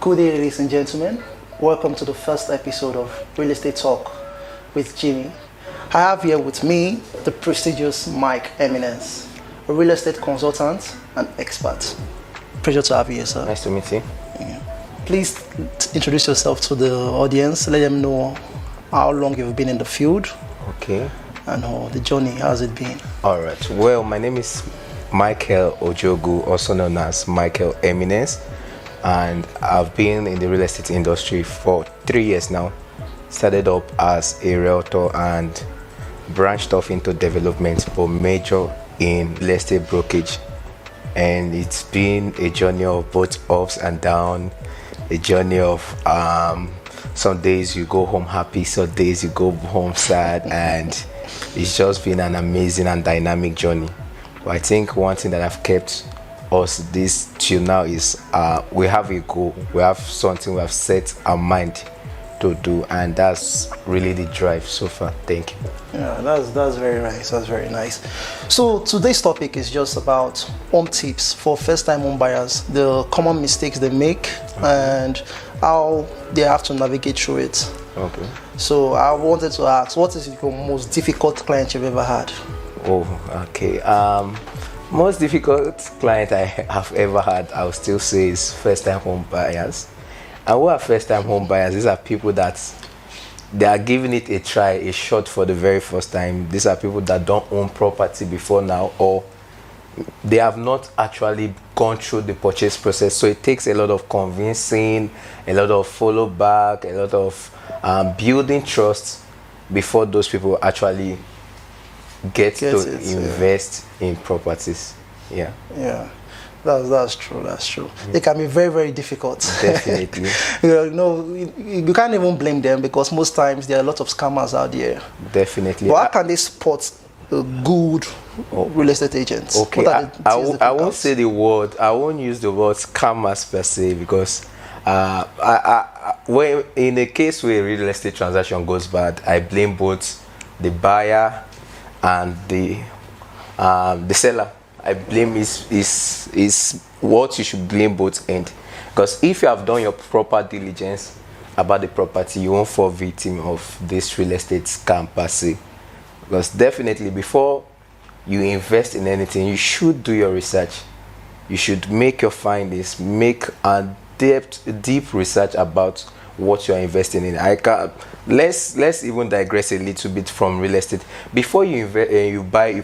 Good day, ladies and gentlemen. Welcome to the first episode of Real Estate Talk with Jimmy. I have here with me the prestigious Mike Eminence, a real estate consultant and expert. Pleasure to have you here, sir. Nice to meet you. Yeah. Please introduce yourself to the audience. Let them know how long you've been in the field. Okay. And how the journey has it been. All right. Well, my name is Michael Ojogu, also known as Michael Eminence, and I've been in the real estate industry for 3 years now. Started up as a realtor and branched off into development, but major in real estate brokerage. And it's been a journey of both ups and downs, a journey of some days you go home happy, some days you go home sad, and it's just been an amazing and dynamic journey. But I think one thing that I've kept us this till now is we have a goal, we have something we have set our mind to do, and that's really the drive so far. Thank you. Yeah, that's very nice. That's very nice. So today's topic is just about home tips for first-time home buyers, the common mistakes they make, and how they have to navigate through it. Okay. So I wanted to ask, what is your most difficult client you've ever had? Oh, okay. Most difficult client I have ever had, I would still say, is first-time home buyers. And who are first-time home buyers? These are people that they are giving it a try, a shot for the very first time. These are people that don't own property before now, or they have not actually gone through the purchase process. So it takes a lot of convincing, a lot of follow back, a lot of building trust before those people actually get to invest in properties. Yeah. That's true. It can be very, very difficult. Definitely. You can't even blame them, because most times there are a lot of scammers out there. Definitely. But how can they spot a good real estate agent? Okay, I won't say the word. I won't use the word scammers per se, because when in a case where a real estate transaction goes bad, I blame both the buyer and the seller. I blame is what you should blame both ends, because if you have done your proper diligence about the property, you won't fall victim of this real estate scam per se. Because definitely before you invest in anything, you should do your research. You should make your findings, make a deep research about what you are investing in. Let's even digress a little bit from real estate. Before you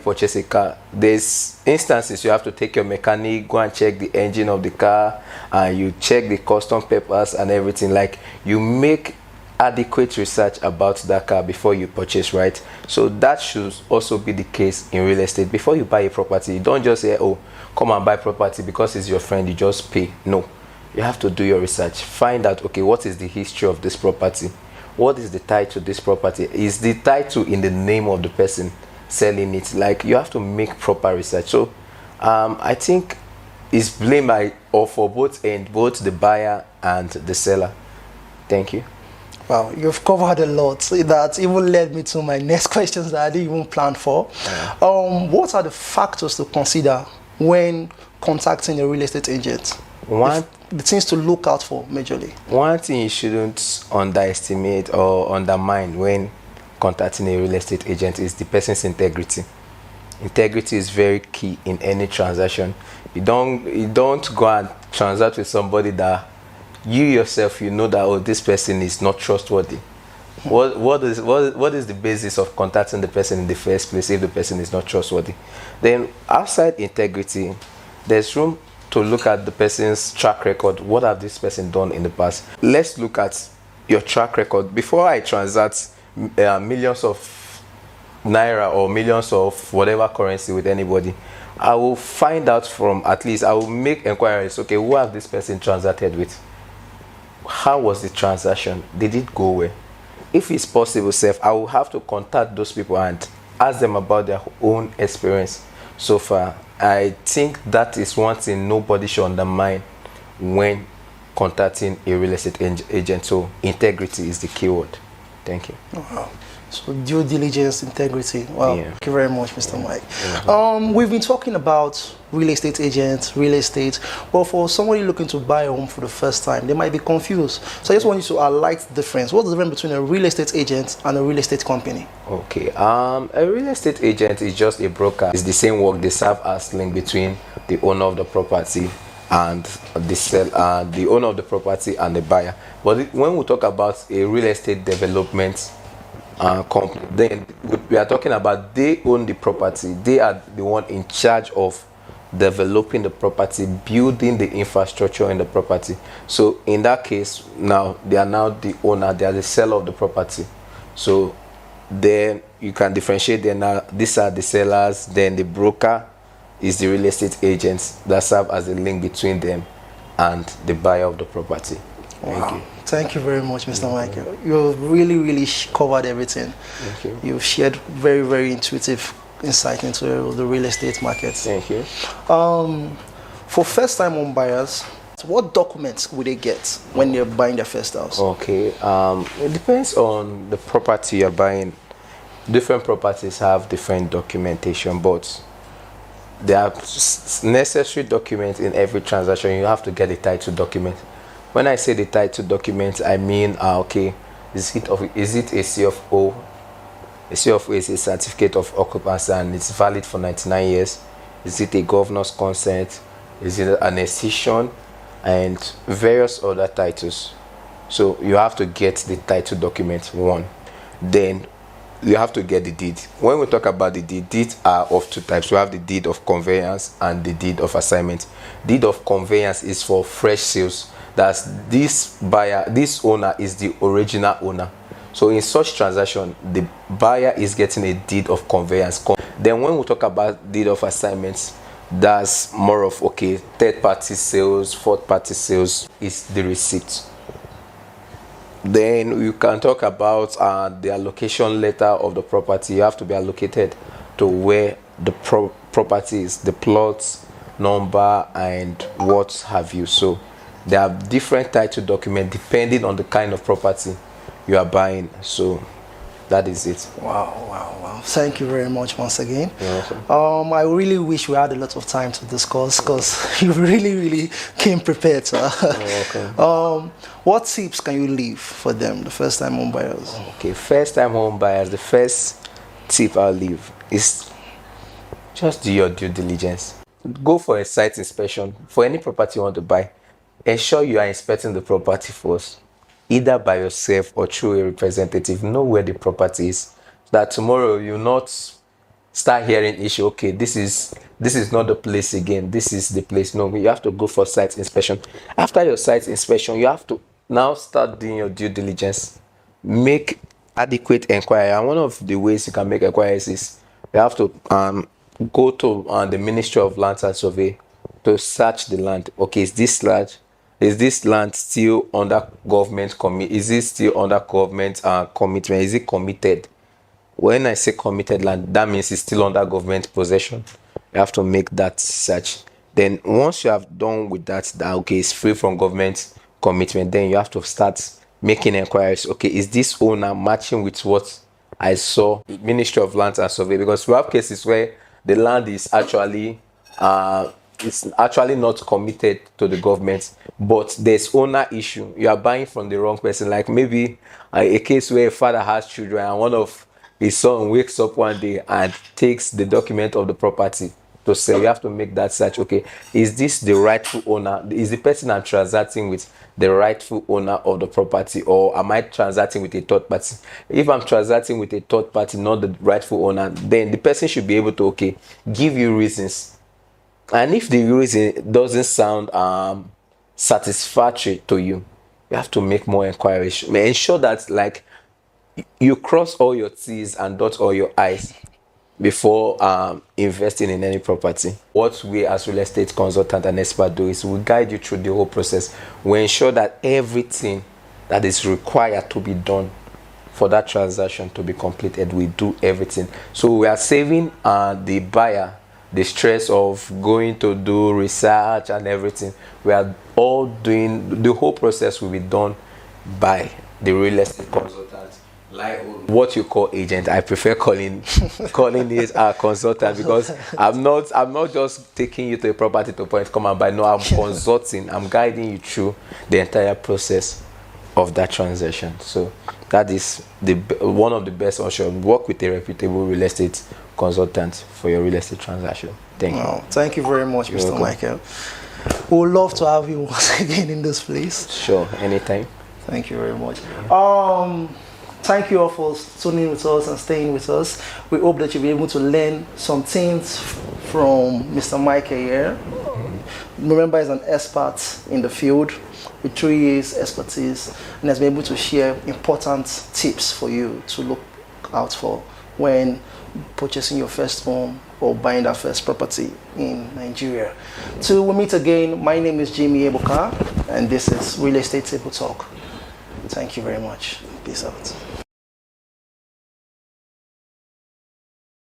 purchase a car, there's instances you have to take your mechanic, go and check the engine of the car, and you check the custom papers and everything. Like, you make adequate research about that car before you purchase, right? So that should also be the case in real estate. Before you buy a property, you don't just say, oh, come and buy property because it's your friend, you just pay. No. You have to do your research. Find out, okay, what is the history of this property? What is the title to this property? Is the title in the name of the person selling it? Like, you have to make proper research. So I think it's blame for both ends, both the buyer and the seller. Thank you. Wow, you've covered a lot. That even led me to my next questions that I didn't even plan for. What are the factors to consider when contacting a real estate agent? The things to look out for majorly. One thing you shouldn't underestimate or undermine when contacting a real estate agent is the person's integrity. Integrity is very key in any transaction. You don't go and transact with somebody that you yourself, you know that, oh, this person is not trustworthy. What is the basis of contacting the person in the first place if the person is not trustworthy? Then outside integrity, there's room to look at the person's track record. What have this person done in the past? Let's look at your track record. Before I transact millions of naira or millions of whatever currency with anybody, I will find out from, at least I will make inquiries. Okay, who have this person transacted with? How was the transaction? Did it go well? If it's possible, I will have to contact those people and ask them about their own experience so far. I think that is one thing nobody should undermine when contacting a real estate agent. So integrity is the keyword. Thank you. Wow. So due diligence, integrity. Wow. Yeah. Thank you very much, Mr. Mike. Mm-hmm. We've been talking about real estate agents, real estate. Well, for somebody looking to buy a home for the first time, they might be confused. So I just want you to highlight the difference. What's the difference between a real estate agent and a real estate company? Okay. A real estate agent is just a broker. It's the same work. They serve as link between the owner of the property and the owner of the property and the buyer. But when we talk about a real estate development company, then we are talking about they own the property. They are the one in charge of developing the property, building the infrastructure in the property. So in that case, now they are now the owner. They are the seller of the property. So then you can differentiate them. Now these are the sellers. Then the broker is the real estate agents that serve as a link between them and the buyer of the property. Thank you. Thank you very much, Mr. Michael. You've really covered everything. Thank you. You've shared very intuitive insight into the real estate market. Thank you. For first-time home buyers, what documents would they get when they're buying their first house? Okay. It depends on the property you're buying. Different properties have different documentation, but there are necessary documents in every transaction. You have to get a title document. When I say the title document, I mean, okay, is it a CFO? A CFO is a certificate of occupancy and it's valid for 99 years. Is it a governor's consent? Is it an accession? And various other titles. So you have to get the title document, one. Then you have to get the deed. When we talk about the deed, deeds are of two types. We have the deed of conveyance and the deed of assignment. Deed of conveyance is for fresh sales. That's this buyer, this owner is the original owner. So in such transaction, the buyer is getting a deed of conveyance. Then when we talk about deed of assignments, that's more of, okay, third-party sales, fourth-party sales is the receipt. Then you can talk about the allocation letter of the property. You have to be allocated to where the property is, the plots, number, and what have you. So there are different title documents depending on the kind of property you are buying. So that is it. Wow. Thank you very much once again. You're welcome. I really wish we had a lot of time to discuss because you really came prepared, sir. You're welcome. What tips can you leave for them, the first-time home buyers? Okay, first-time home buyers, the first tip I'll leave is just do your due diligence. Go for a site inspection for any property you want to buy. Ensure you are inspecting the property first, either by yourself or through a representative. Know where the property is, so that tomorrow you'll not start hearing issue. Okay, this is not the place again. This is the place. No, you have to go for site inspection. After your site inspection, you have to now start doing your due diligence. Make adequate inquiry. And one of the ways you can make inquiries is you have to go to the Ministry of Lands and Survey to search the land. Okay, is this land still under government is it still under government commitment? Is it committed? When I say committed land, that means it's still under government possession. You have to make that search. Then once you have done with that okay, it's free from government commitment, then you have to start making inquiries. Okay, is this owner matching with what I saw Ministry of Lands and Survey? Because we have cases where the land is actually it's actually not committed to the government, but there's owner issue. You are buying from the wrong person. Like maybe a case where a father has children and one of his son wakes up one day and takes the document of the property to sell. You have to make that search. Okay, is this the rightful owner? Is the person I'm transacting with the rightful owner of the property, or am I transacting with a third party? If I'm transacting with a third party, not the rightful owner, then the person should be able to give you reasons. And if the reason doesn't sound satisfactory to you, you have to make more inquiries. Ensure that you cross all your T's and dot all your I's before investing in any property. What we as real estate consultant and expert do is we guide you through the whole process. We ensure that everything that is required to be done for that transaction to be completed, we do everything. So we are saving the buyer the stress of going to do research and everything. We are all doing, the whole process will be done by the real estate consultant Like what you call agent, I prefer calling it a consultant, because I'm not just taking you to a property to point come and buy. No, I'm consulting. I'm guiding you through the entire process of that transaction. So that is one of the best options. Work with a reputable real estate consultant for your real estate transaction. Thank you. Thank you very much, Mr. Michael. We would love to have you once again in this place. Sure, anytime. Thank you very much. Thank you all for tuning with us and staying with us. We hope that you'll be able to learn some things from Mr. Michael here. Remember, he's an expert in the field with 3 years expertise, and has been able to share important tips for you to look out for when purchasing your first home or buying that first property in Nigeria. Till we meet again, my name is Jimmy Ebuka, and this is Real Estate Table Talk. Thank you very much. Peace out.